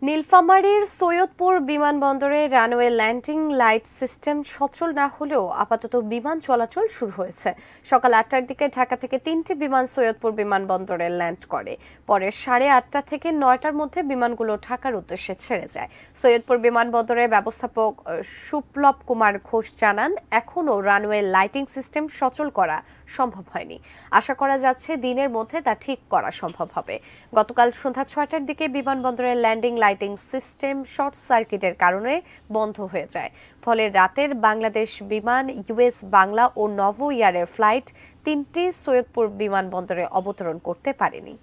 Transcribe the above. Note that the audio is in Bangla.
নীলফামারীর সৈয়দপুর বিমানবন্দরে রানওয়ে ল্যান্ডিং লাইট সিস্টেম সচল না হলেও আপাতত বিমান চলাচল শুরু হয়েছে। সকাল ৮টার দিকে ঢাকা থেকে ৩টি বিমান সৈয়দপুর বিমানবন্দরে ল্যান্ড করে। পরে 8:30 থেকে 9টার মধ্যে বিমানগুলো ঢাকার উদ্দেশ্যে ছেড়ে যায়। সৈয়দপুর বিমানবন্দরের ব্যবস্থাপক সুপ্লব কুমার ঘোষ জানান, এখনও রানওয়ে লাইটিং সিস্টেম সচল করা সম্ভব হয়নি। আশা করা যাচ্ছে দিনের মধ্যে তা ঠিক করা সম্ভব হবে। গতকাল সন্ধ্যা 6টার দিকে বিমানবন্দরের ল্যান্ডিং লাইটিং সিস্টেম শর্ট সার্কিটের কারণে বন্ধ হয়ে যায়। ফলে রাতের বাংলাদেশ বিমান, ইউএস বাংলা ও নভো এয়ারের ফ্লাইট 3টি সৈয়দপুর বিমানবন্দরে অবতরণ করতে পারেনি।